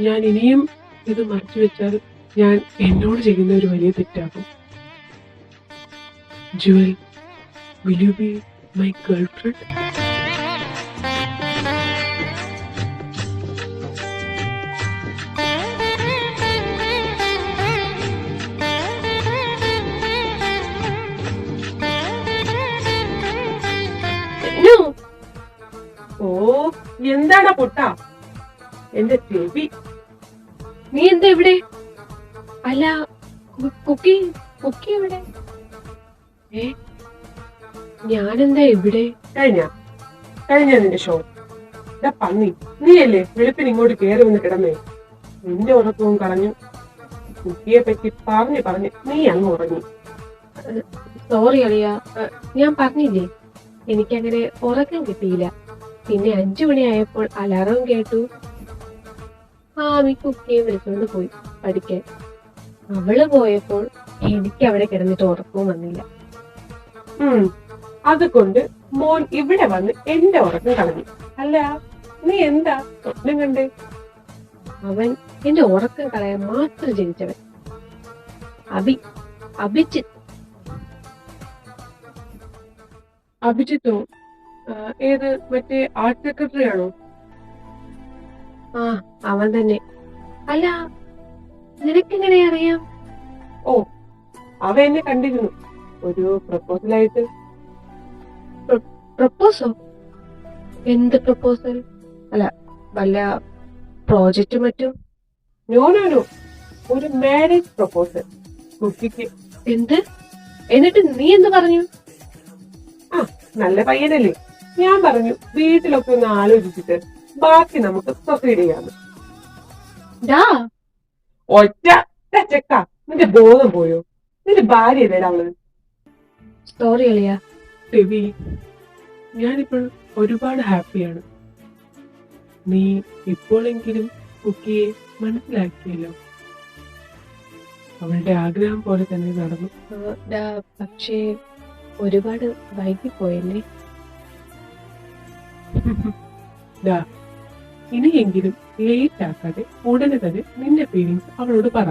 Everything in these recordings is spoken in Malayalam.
ഞാൻ ഇനിയും ഇത് മറച്ചു വെച്ചാൽ ഞാൻ എന്നോട് ചെയ്യുന്ന ഒരു വലിയ തെറ്റാകും. Jewel, will you be my girlfriend? ഓ, എന്താടാ പൊട്ടാ എന്റെ ചെവി? നീ എന്താ ഇവിടെ? അല്ല, കുക്കി കുക്കി ഇവിടെ? ഞാനെന്താ ഇവിടെ? കഴിഞ്ഞ നിന്റെ ഷോ. പന്നി, നീയല്ലേ വെളുപ്പിന് ഇങ്ങോട്ട് കയറി വന്ന് കിടന്നേ? നിന്റെ ഉറക്കവും കളഞ്ഞു. കുക്കിയെ പറ്റി പറഞ്ഞ് നീ അങ്ങ് ഉറങ്ങി. സോറി അളിയ, ഞാൻ പറഞ്ഞില്ലേ എനിക്കങ്ങനെ ഉറക്കം കിട്ടിയില്ല. പിന്നെ 5 മണിയായപ്പോൾ അലാറവും കേട്ടു. ആമി കുക്കിയെ വിളിച്ചോണ്ട് പോയി പഠിക്കാൻ. അവള് പോയപ്പോൾ എനിക്ക് അവിടെ കിടന്നിട്ട് ഉറക്കവും വന്നില്ല. അതുകൊണ്ട് മോൻ ഇവിടെ വന്ന് എന്റെ ഉറക്കം കളഞ്ഞു. അല്ല, നീ എന്താ സ്വപ്നം കണ്ടേ? അവൻ എന്റെ ഉറക്കം കളയാൻ മാത്രം ജനിച്ചവൻ. അഭിജിത്തോ? ഏത്, മറ്റേ ആർട്ട് സെക്രട്ടറി ആണോ? ആ, അവൻ തന്നെ. അല്ല, നിനക്കെങ്ങനെ അറിയാം? ഓ, അവ എന്നെ കണ്ടിരുന്നു ഒരു പ്രപ്പോസലായിട്ട്. പ്രപ്പോസോ? എന്ത് പ്രപ്പോസൽ? അല്ല, വല്ല പ്രോജക്റ്റ് മറ്റും? നോ, ഒരു മാരേജ് പ്രപ്പോസൽ കുക്കിക്ക്. എന്ത്? എന്നിട്ട് നീ എന്ത് പറഞ്ഞു? നല്ല പയ്യനല്ലേ, ഞാൻ പറഞ്ഞു വീട്ടിലൊക്കെ ഒന്ന് ആലോചിച്ചിട്ട് ബാക്കി നമുക്ക് പ്രൊസീഡ് ചെയ്യാന്ന്. ഒറ്റ ചെക്ക, നിന്റെ ബോധം പോയോ? നിന്റെ ഭാര്യ ഏതാ അവള്? സോറി അളിയ. രവി, ഞാനിപ്പോൾ ഒരുപാട് ഹാപ്പിയാണ്. നീ ഇപ്പോഴെങ്കിലും കുക്കിയെ മനസ്സിലാക്കിയല്ലോ. അവളുടെ ആഗ്രഹം പോലെ തന്നെ നടന്നു. പക്ഷേ ഒരുപാട് വൈകിപ്പോയല്ലേ? ഇനിയെങ്കിലും ലേറ്റ് ആക്കാതെ ഉടനെ തന്നെ നിന്റെ ഫീലിങ്സ് അവളോട് പറ.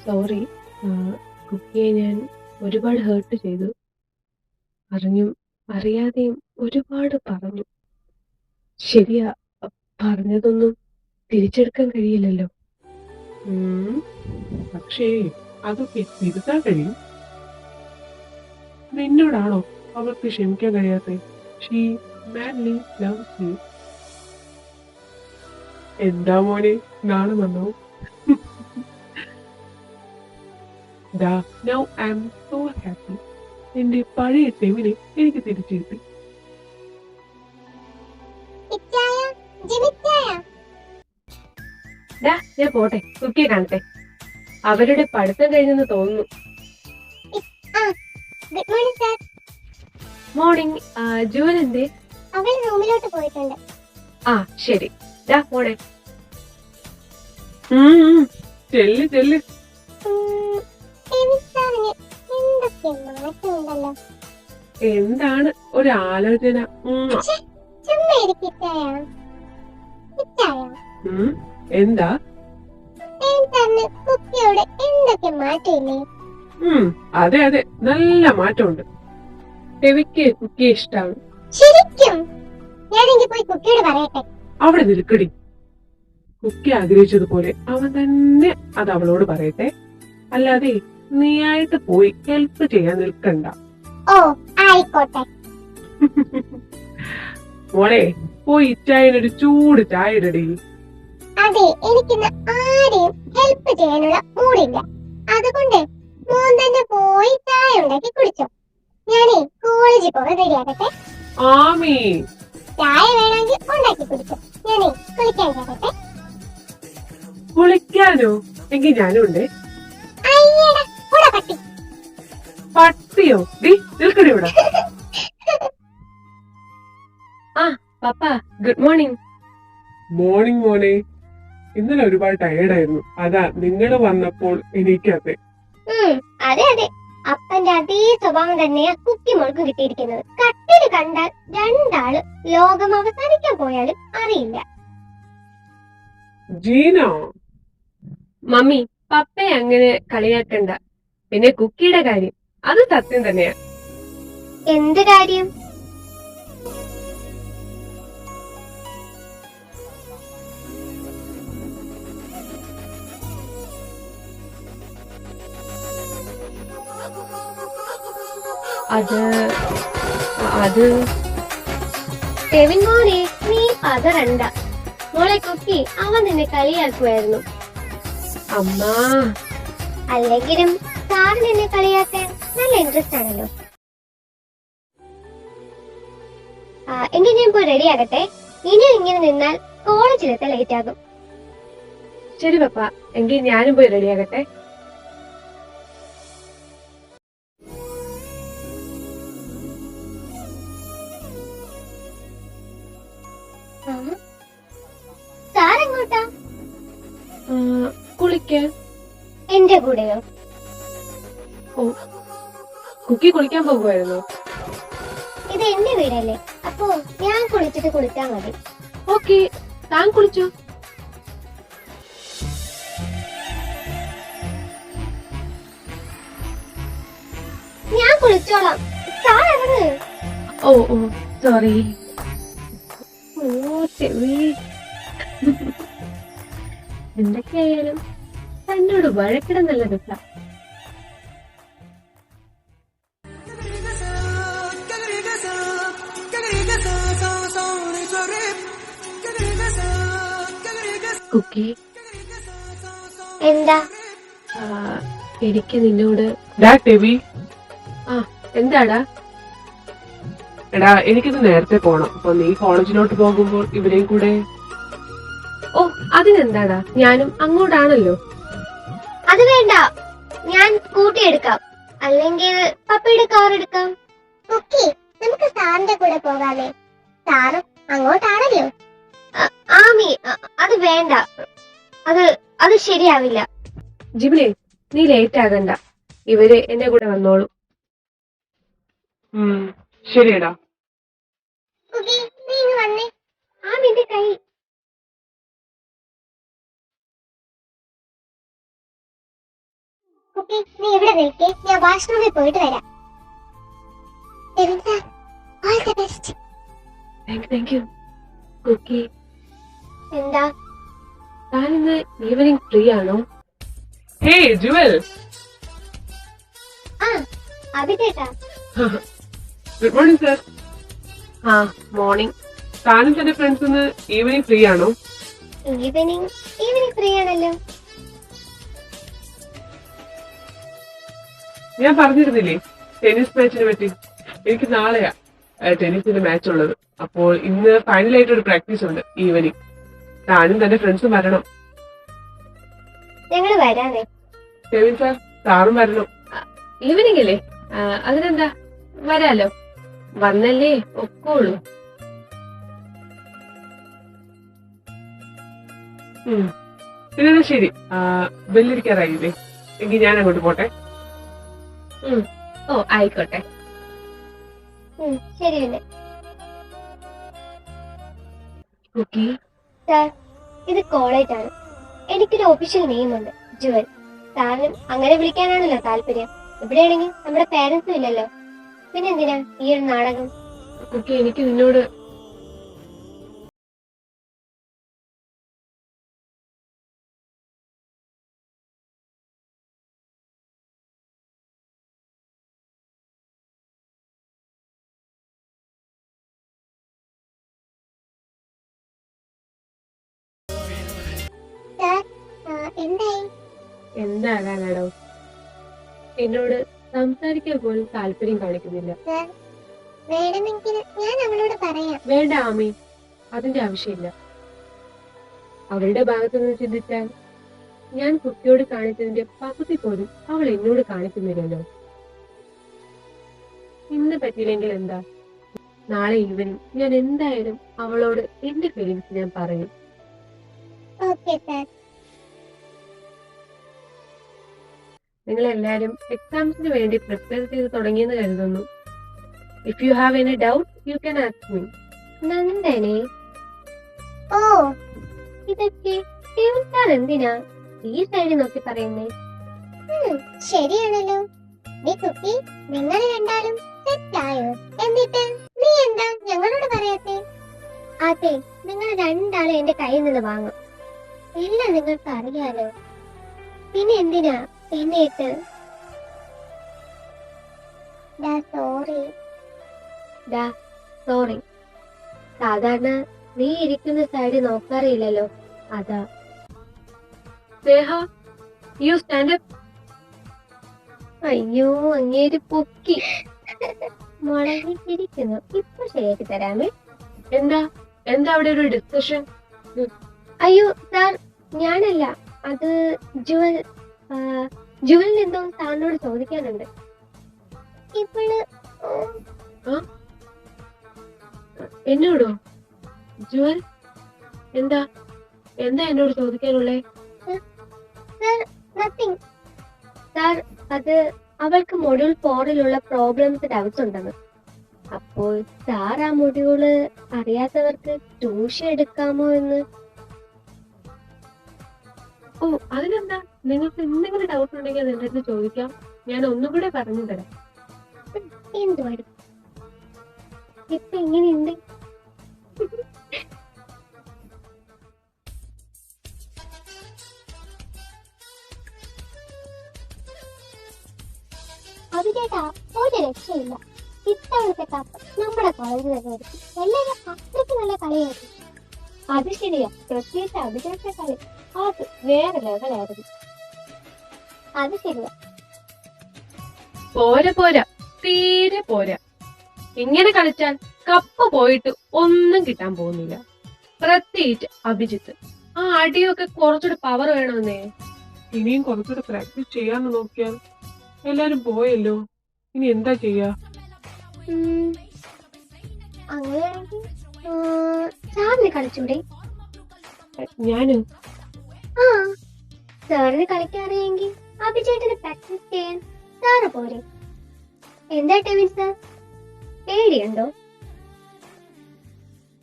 സോറി, കുക്കിയെ ഞാൻ ഒരുപാട് ഹേർട്ട് ചെയ്തു. അറിഞ്ഞും അറിയാതെയും ഒരുപാട് പറഞ്ഞു. ശരിയാ, പറഞ്ഞതൊന്നും തിരിച്ചെടുക്കാൻ കഴിയില്ലല്ലോ. പക്ഷേ അതൊക്കെ തിരുത്താൻ കഴിയും. നിന്നോടാണോ അവൾക്ക് ക്ഷമിക്കാൻ കഴിയാത്ത? She madly loves you. എന്താ മോനെ, നാളെ വന്നോ? Now I am so happy. എന്റെ പഴയ ടെവിനെ എനിക്ക് തിരിച്ചു കിട്ടി. ഞാൻ പോട്ടെ, കുക്കിയെ കാണട്ടെ. അവരുടെ പഠിത്തം കഴിഞ്ഞെന്ന് തോന്നുന്നു. Good morning sir. Morning. Jewel എന്തേ? അവൾ റൂമിലോട്ട് പോയിട്ടുണ്ട്. ആ, ശരി. പോണേ. ചെല്ല്. എന്താണ് ഒരു ആലോചന? എന്താ? കുക്കിയോട് എന്തൊക്കെ മാറ്റമില്ലേ? അതെ, നല്ല മാറ്റമുണ്ട്. രവിക്ക് കുക്കിയെ ഇഷ്ടമാണ്. ശരിക്കും? ഞാനെങ്കിൽ പോയി കുക്കിയോട് പറയട്ടെ. അവിടെ നിൽക്കടി. കുക്കി ആഗ്രഹിച്ചതുപോലെ അവൻ തന്നെ അത് അവളോട് പറയട്ടെ. അല്ലാതെ നീയായിട്ട് പോയി ഹെൽപ്പ് ചെയ്യാൻ നിൽക്കണ്ട. ഓ, ആയിക്കോട്ടെ. മോളെ, പോയി ഇച്ചായനൊരു ചൂട് ചായ ഇടടി. അതെ, എനിക്കിന്ന് ആരെയും ഹെൽപ്പ് ചെയ്യാനുള്ള മൂടില്ല. അതുകൊണ്ട് മോൻ തന്നെ പോയി ചായ ഉണ്ടാക്കി കുടിച്ചോ. ഞാനേ കോളേജിൽ പോകാൻ റെഡിയാകട്ടെ. ആമി, ചായ വേണമെങ്കിൽ ഉണ്ടാക്കി കുടിച്ചോ. ഞാനേ കുളിക്കാൻ കയറട്ടെ. കുളിക്കാനോ? എങ്കിൽ ഞാനും ഉണ്ട്. അയ്യടാ, കൂടെ പട്ടി. പട്ടിയോ? നിൽക്കടി ഇവിടെ. പപ്പ, ഗുഡ് മോർണിംഗ്. മോർണിംഗ് മോനെ. ഇന്നലെ ഒരുപാട് ടയേർഡായിരുന്നു. അതാ നിങ്ങൾ വന്നപ്പോൾ എനിക്കതെ. അതെ, അപ്പന്റെ അതേ സ്വഭാവം തന്നെയാ കുക്കി മോൾക്ക് കിട്ടിയിരിക്കുന്നത്. കട്ടില് കണ്ടാൽ രണ്ടാള് ലോകം അവസാനിക്കാൻ പോയാലും അറിയില്ല. ജീന, മമ്മി, പപ്പയെ അങ്ങനെ കളിയാക്കണ്ട. പിന്നെ കുക്കിയുടെ കാര്യം അത് സത്യം തന്നെയാ. എന്ത് കാര്യം? അത് കെവിൻ മോനെ, നീ പതറണ്ട. മോളെ കുക്കി, അവൻ നിന്നെ കളിയാക്കുമായിരുന്നു. അമ്മാ, അല്ലെങ്കിലും സാർ നിന്നെ കളിയാക്കാൻ നല്ല ഇൻട്രസ്റ്റ് ആണല്ലോ. എങ്കിൽ ഞാൻ പോയി റെഡി ആകട്ടെ. ഇനിയും ഇങ്ങനെ നിന്നാൽ കോളേജിലെത്താൻ ലേറ്റ് ആകും. ശരി പപ്പ, എങ്കിൽ ഞാനും പോയി റെഡിയാകട്ടെ. സാർ എങ്ങോട്ടാ? കുളിക്കാൻ. എന്റെ കൂടെയോ? കുക്കി കുളിക്കാൻ പോകുമായിരുന്നു. ഇത് എന്റെ വീടല്ലേ, അപ്പോ ഞാൻ കുളിച്ചിട്ട് കുളിച്ചാ മതി. ഓക്കെ, താൻ കുളിച്ചോ? ഞാൻ കുളിച്ചോളാം. സാർ ഇറങ്ങ്. ഓ സോറി. എന്തൊക്കെയായാലും തന്നോട് വഴക്കിടാൻ നല്ല രസ. കുക്കി, എന്താ? എനിക്ക് നിന്നോട്. എന്താടാ? എടാ, എനിക്കിത് നേരത്തെ പോണം. അപ്പൊ നീ കോളേജിലോട്ട് പോകുമ്പോൾ ഇവരെയും കൂടെ. ഓ, അതിനെന്താടാ, ഞാനും അങ്ങോട്ടാണല്ലോ. അത് വേണ്ട, ഞാൻ സ്കൂട്ടി എടുക്കാം. അല്ലെങ്കിൽ പപ്പയുടെ കാർ എടുക്കാം. ഓക്കേ, നമുക്ക് സാറിന്റെ കൂടെ പോകാമേ. സാറും അങ്ങോട്ടാണല്ലോ. ആമി, അത് വേണ്ട. അത് ശരിയാവില്ല. ജിബിനെ, നീ ലേറ്റ് ആകണ്ട. ഇവര് എന്റെ കൂടെ വന്നോളൂ. ശരിയടാ. വന്നേ. ആമിന്റെ കൈ. നീ ഇവിടെ നിൽക്കേ, ഞാൻ വാഷ്റൂമിൽ പോയിട്ട് വരാം. All the best. Thank you. Cookie, എന്താ? താൻ ഇന്ന് ഈവനിങ് ഫ്രീ ആണോ? Hey Jewel. അഭിചേട്ടാ. Good morning sir. മോർണിംഗ്. താനും തന്റെ ഫ്രണ്ട്സ് ഇന്ന് ഈവനിങ് ഫ്രീ ആണോ? ഈവനിങ് ഫ്രീ ആണല്ലോ. ഞാൻ പറഞ്ഞിരുന്നില്ലേ ടെന്നീസ് മാച്ചിനെ പറ്റി. എനിക്ക് നാളെയാ ടെന്നീസിന്റെ മാച്ച് ഉള്ളത്. അപ്പോൾ ഇന്ന് ഫൈനലായിട്ട് ഒരു പ്രാക്ടീസ് ഉണ്ട് ഈവനിങ്. താനും തന്റെ ഫ്രണ്ട്സും വരണം. ഞങ്ങൾ വരാനേ. കെവിൻ സാർ, സാറും വരണം. ഈവനിങ് അല്ലേ? അതിനെന്താ, വരാലോ. വന്നല്ലേ ഒക്കോളൂ. പിന്നെ ശരി, ബെല്ലടിക്കാറായില്ലേ? എങ്കിൽ ഞാൻ അങ്ങോട്ട് പോട്ടെ. ഓ ആയിക്കോട്ടെ. ശരി. പിന്നെ കുക്കി, സാർ, ഇത് കോളേജാണ്. എനിക്കൊരു ഒഫീഷ്യൽ നെയിം ഉണ്ട്, ജുവൽ. സാറിനും അങ്ങനെ വിളിക്കാനാണല്ലോ താല്പര്യം. ഇവിടെയാണെങ്കിൽ നമ്മുടെ പേരൻസും ഇല്ലല്ലോ. പിന്നെന്തിനാ ഈ ഒരു നാടകം? കുക്കി, എനിക്ക് നിന്നോട്. എന്താകാനാടോ? എന്നോട് സംസാരിക്കാൻ പോലും താല്പര്യം കാണിക്കുന്നില്ല. ഞാൻ അവളോട് പറയാം. വേണ്ട ആമി, അതിന്റെ ആവശ്യമില്ല. അവളുടെ ഭാഗത്തു നിന്ന് ചിന്തിച്ചാൽ ഞാൻ കുട്ടിയോട് കാണിച്ചതിന്റെ പകുതി പോലും അവൾ എന്നോട് കാണിക്കുന്നില്ലല്ലോ. ഇന്ന് പറ്റിയില്ലെങ്കിൽ എന്താ, നാളെ ഈവനിങ് ഞാൻ എന്തായാലും അവളോട് എന്റെ ഫീലിങ്സ് ഞാൻ പറയും. നിങ്ങളെല്ലാരും എക്സാംസിന് വേണ്ടി പ്രിപ്പയർ ചെയ്ത് തുടങ്ങിയെന്ന് കരുതുന്നു. If you have any doubt you can ask me. നന്ദനെ, ഓ, ഇതൊക്കെ എന്തിനാ? ഈ സൈഡിൽ നോക്കി പറയുന്നേ? ശരിയാണല്ലോ. നീ കുക്കി, നിങ്ങൾ രണ്ടാളും സെറ്റായോ? എന്നിട്ട് നീ എന്താ ഞങ്ങളോട് പറയാത്തെ? അതെ, നിങ്ങൾ രണ്ടാളും എന്റെ കയ്യിൽ നിന്ന് വാങ്ങും. എല്ലാം നിങ്ങൾക്ക് അറിയാലോ. പിന്നെ എന്തിനാ എന്നെ ഇട്ട്? സോറി. സോറി. സാധാരണ നീ ഇരിക്കുന്ന സൈഡ് നോക്കാറില്ലല്ലോ, അതാ. സ്നേഹ, യു സ്റ്റാൻഡ് അപ്പ്. അയ്യോ, അങ്ങേര് പൊക്കി മുളകിട്ടിരിക്കുന്നു. ഇപ്പൊ ശരിയാക്കി തരാമേ. എന്താ എന്താ അവിടെ ഒരു ഡിസ്കഷൻ? അയ്യോ സാർ, ഞാനല്ല, അത് ജുവൽ. ജുവലിന് എന്തോ സാറിനോട് ചോദിക്കാനുണ്ട്. ഇവള് എന്നോടോ? ജുവൽ, എന്താ എന്താ എന്നോട് ചോദിക്കാനുള്ളേ? നത്തിങ് സാർ, അത് അവൾക്ക് മൊഡ്യൂൾ 4-ലുള്ള പ്രോബ്ലംസ് ഡൗട്ട്സ് ഉണ്ടെന്ന്. അപ്പോൾ സാർ ആ മൊഡ്യൂള് അറിയാത്തവർക്ക് ട്യൂഷൻ എടുക്കാമോ എന്ന്. ഓ, അതിനെന്താ? നിങ്ങൾക്ക് എന്തെങ്കിലും ഡൗട്ട് ഉണ്ടെങ്കിൽ അത് എന്റെ അടുത്ത് ചോദിക്കാം. ഞാൻ ഒന്നുകൂടെ പറഞ്ഞു തരാം. എന്തുവാണ് ഇപ്പൊ ഇങ്ങനെയുണ്ട്? അതിനേട്ടാ ഒരു രക്ഷയില്ല. ഇത്തവണത്തെ കപ്പ് നമ്മുടെ കോളേജിൽ തന്നെ ആയിരിക്കും. എല്ലാവരും അത്രയ്ക്ക് നല്ല കളിയായിരുന്നു. അത് ശരിയാ, പ്രത്യേകിച്ച് അഭിജയത്തെ കളി അത് വേറെ ലെവലായിരുന്നു. അത് ശരിയാ. പോരാ പോരാ, തീരെ പോരാ. ഇങ്ങനെ കളിച്ചാൽ കപ്പ് പോയിട്ട് ഒന്നും കിട്ടാൻ പോകുന്നില്ല. പ്രത്യേകിച്ച് അഭിജിത്ത്. ആ അടിയൊക്കെ കുറച്ചുകൂടി പവർ വേണമെന്നേ. ഇനിയും കുറച്ചുകൂടെ പ്രാക്ടീസ് ചെയ്യാന്ന് നോക്കിയാൽ എല്ലാരും പോയല്ലോ. ഇനി എന്താ ചെയ്യാ? അങ്ങനെയാണെങ്കിൽ സാറിന് കളിച്ചൂടെ? ഞാനും ആ, സാറിന് കളിക്കാൻ അറിയെങ്കിൽ അഭിചേട്ടന് പ്രാക്ടീസ് ചെയ്യാൻ സാറ് പോരെ? എന്താ ടെവിൻ സാർ, പേടിയുണ്ടോ?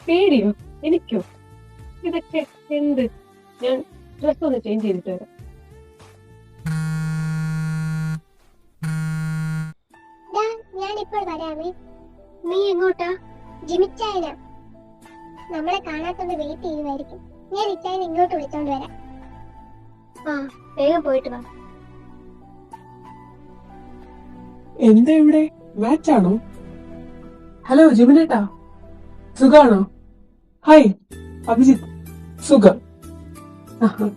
പേടിയോ? എനിക്കോ? ഇതൊക്കെ എന്ത്? ഞാൻ ഡ്രസ് ഒന്ന് ചേഞ്ച് ചെയ്തിട്ട് വരാം. ഞാനിപ്പോൾ വരാമേ. നീ എങ്ങോട്ടാ? ജിമിച്ചായന നമ്മളെ കാണാത്തോണ്ട് വെയിറ്റ് ചെയ്യുമായിരിക്കും. ഞാൻ ഇച്ചായനെ ഇങ്ങോട്ട് വിളിച്ചോണ്ട് വരാം. ആ, വേഗം പോയിട്ട് വാ. എന്താ ഇവിടെ മാച്ചാണോ? ഹലോ ജിമിനേട്ടാ, സുഖാണോ? ഹായ് അഭിജിത്ത്, സുഖം.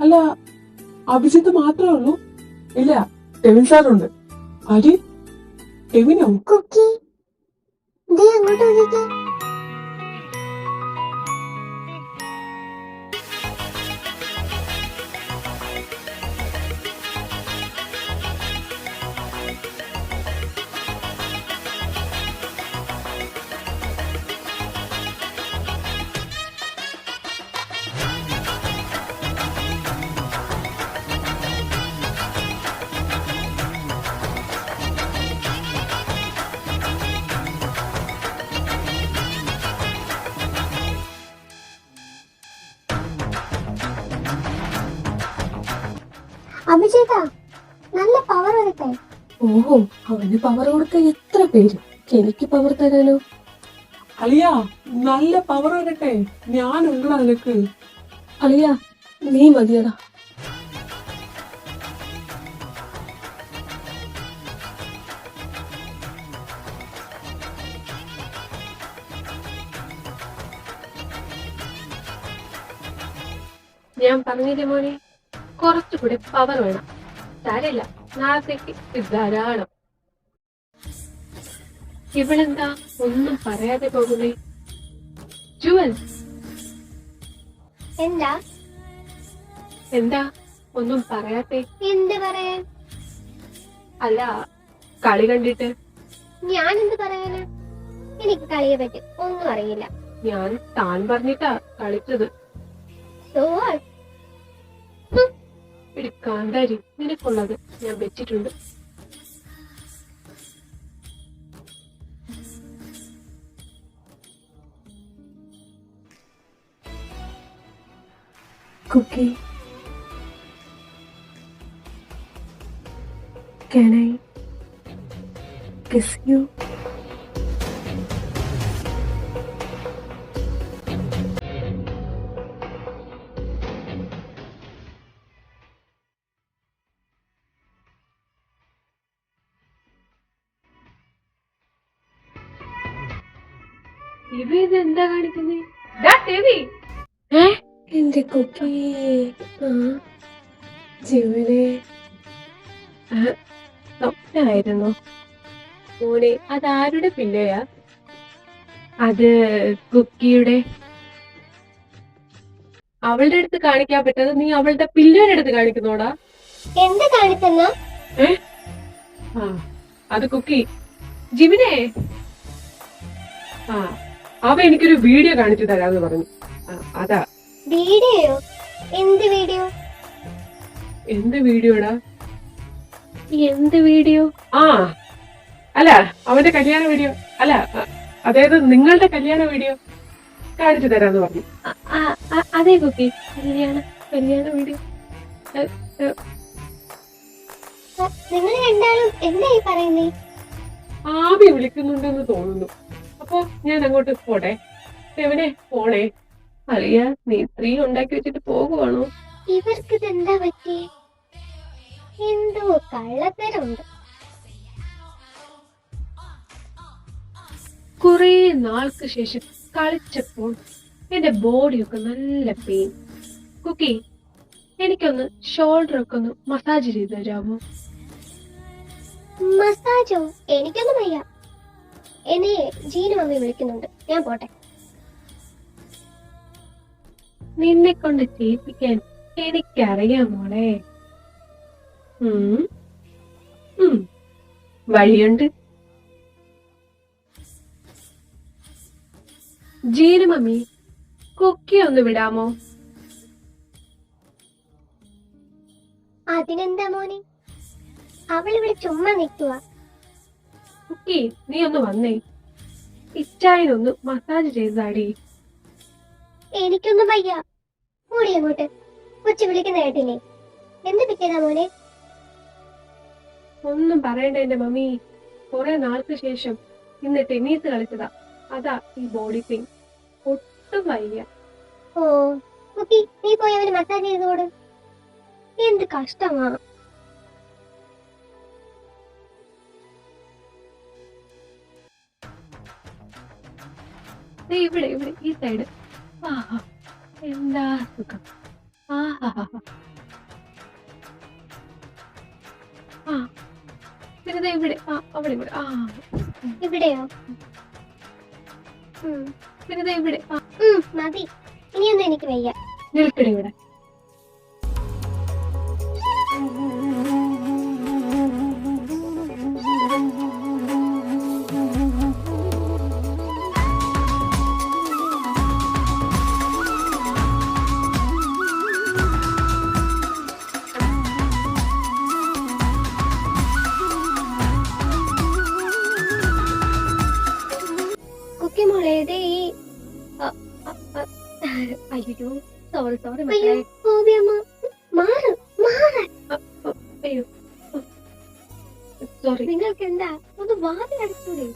അല്ല, അഭിജിത്ത് മാത്രമേ ഉള്ളൂ? ഇല്ല, ടെവിൻ സാറുണ്ട്. ആര്? ടെവിനോ? കുക്കി, ദേ അങ്ങോട്ട് വിളിക്കാം. അഭിജേട്ടാ, നല്ല പവർ വരട്ടെ. ഓഹോ, അവന് പവർ കൊടുക്കാൻ എത്ര പേര്. എനിക്ക് പവർ തരാനോ? അളിയാ, നല്ല പവർ വരട്ടെ. ഞാനുണ്ടോ നിനക്ക്? അളിയാ, നീ മതിയടാ. ഞാൻ പറഞ്ഞില്ലേ മോനെ, കുറച്ചുകൂടെ പവർ വേണം. സാരമില്ല, നാളത്തേക്ക് ഇത് ധാരാളം. ഇവളെന്താ ഒന്നും പറയാതെ പോകുന്നേ? ജുവൽ, എന്താ എന്താ ഒന്നും പറയാത്തെ? എന്ത് പറയാൻ? അല്ല, കളി കണ്ടിട്ട്. ഞാൻ എന്ത് പറയാനാ? എനിക്ക് കളിയെ പറ്റി ഒന്നും അറിയില്ല. ഞാൻ താൻ പറഞ്ഞിട്ടാ കളിച്ചത്. സോ ഒരു കാന്താരി, നിനക്കുള്ളത് ഞാൻ വെച്ചിട്ടുണ്ട്. Kuki, Can I kiss you? ഇവ ഇത് എന്താ കാണിക്കുന്നേ? എന്റെ കുക്കി. ജീവനെ സ്വപ്നായിരുന്നു മോനെ. അതാരുടെ പിള്ളയാ? അത് കുക്കിയുടെ. അവളുടെ അടുത്ത് കാണിക്കാൻ പറ്റാതെ നീ അവളുടെ പിള്ളേരുടെ അടുത്ത് കാണിക്കുന്നോടാ? എന്ത് കാണിച്ചെന്നാ? അത് കുക്കി. ജിമിനെ, അവ എനിക്കൊരു വീഡിയോ കാണിച്ചു തരാന്ന് പറഞ്ഞു. അതാ. വീഡിയോയോ? എന്ത് വീഡിയോ? എന്ത് വീഡിയോടാ? എന്ത് വീഡിയോ? അല്ല, അവന്റെ കല്യാണ വീഡിയോ. അല്ല, അതായത് നിങ്ങളുടെ കല്യാണ വീഡിയോ കാണിച്ചു തരാന്ന് പറഞ്ഞു. അതെ കുക്കി, കല്യാണ വീഡിയോ. നിങ്ങൾ രണ്ടാളും എന്തായി പറയുന്നേ? ആവി വിളിക്കുന്നുണ്ടെന്ന് തോന്നുന്നു. അപ്പൊ ഞാൻ അങ്ങോട്ട് പോട്ടെ. എവനെ പോണേ? അറിയ, നീ സ്ത്രീ ഉണ്ടാക്കി വെച്ചിട്ട് പോകുവാണോ? ഇവർക്ക് ഇതെന്താ പറ്റിയേ? എന്തോ കള്ളത്തരമുണ്ട്. കുറെ നാൾക്ക് ശേഷം കളിച്ചപ്പോൾ എന്റെ ബോഡിയൊക്കെ നല്ല പെയിൻ. കുക്കി, എനിക്കൊന്ന് ഷോൾഡർ ഒക്കെ ഒന്ന് മസാജ് ചെയ്ത് തരാമോ? മസാജോ? എനിക്കൊന്നും വയ്യ. എന്നെ ജീനു മമ്മി വിളിക്കുന്നുണ്ട്, ഞാൻ പോട്ടെ. നിന്നെ കൊണ്ട് ചെയ്യിപ്പിക്കാൻ എനിക്കറിയാം മോളെ. വഴിയുണ്ട്. ജീനു മമ്മി, കുക്കി ഒന്ന് വിടാമോ? അതിനെന്താ മോനെ, അവളിവിടെ ചുമ്മാ നിൽക്കുക. കുക്കി, നീ ഒന്ന് വന്നേ. ഇച്ചായനൊന്ന് മസാജ് ചെയ്താടി. എനിക്കൊന്നും വയ്യ. ഓടി അങ്ങോട്ട്. കൊച്ചു വിളിക്കുന്ന കേട്ടില്ലേ? എന്ത് പറ്റിയതാ മോനെ? ഒന്നും പറയണ്ട എന്റെ മമ്മി. കുറെ നാൾക്ക് ശേഷം ഇന്ന് ടെന്നീസ് കളിച്ചതാ. അതാ ഈ ബോഡി പെയിൻ. ഒട്ടും വയ്യ. ഓ കുട്ടി, നീ പോയി അവന് മസാജ് ചെയ്തോട്. എന്ത് കഷ്ടമാ. ഇവിടെ ഈ സൈഡ്. ആഹാ, എന്താ സുഖം. പിന്നെ ഇവിടെ അവിടെ ഇവിടെ. ഇവിടെയോ? പിന്നെ ഇവിടെ. മതി, ഇനിയൊന്നും എനിക്ക് വയ്യ. നിൽക്കണേ ഇവിടെ. കുക്കി മോളെ, അയ്യോ, സോറി അയ്യോ ഗോപിയമ്മ, മാറ് മാറ്. അയ്യോ, സോറി. നിങ്ങൾക്ക് എന്താ, ഒന്ന് വാതിൽ അടച്ചൂടെ?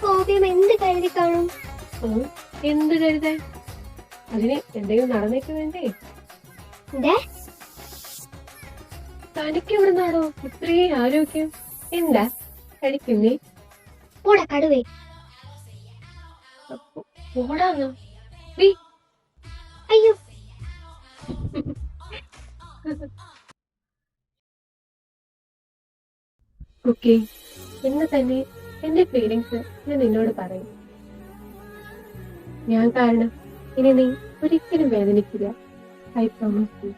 ഗോപിയമ്മ എന്ത് കരുതി കാണും? എന്ത് കരുതാൻ? അതിന് എന്തെങ്കിലും നടന്നേക്ക് വേണ്ടേ? തനിക്ക് എവിടെ നാടോ ഇത്രയും ആരോഗ്യം? എന്താ കഴിക്കുന്നേ? ഓടാ കടുവേ. ഓടാന്നോ? അയ്യോ, കുക്കി, ഇന്ന് തന്നെ എന്റെ ഫീലിങ്സ് ഞാൻ നിന്നോട് പറയും. ഞാൻ കാരണം ഇനി നീ ഒരിക്കലും വേദനിക്കില്ല. I promise U.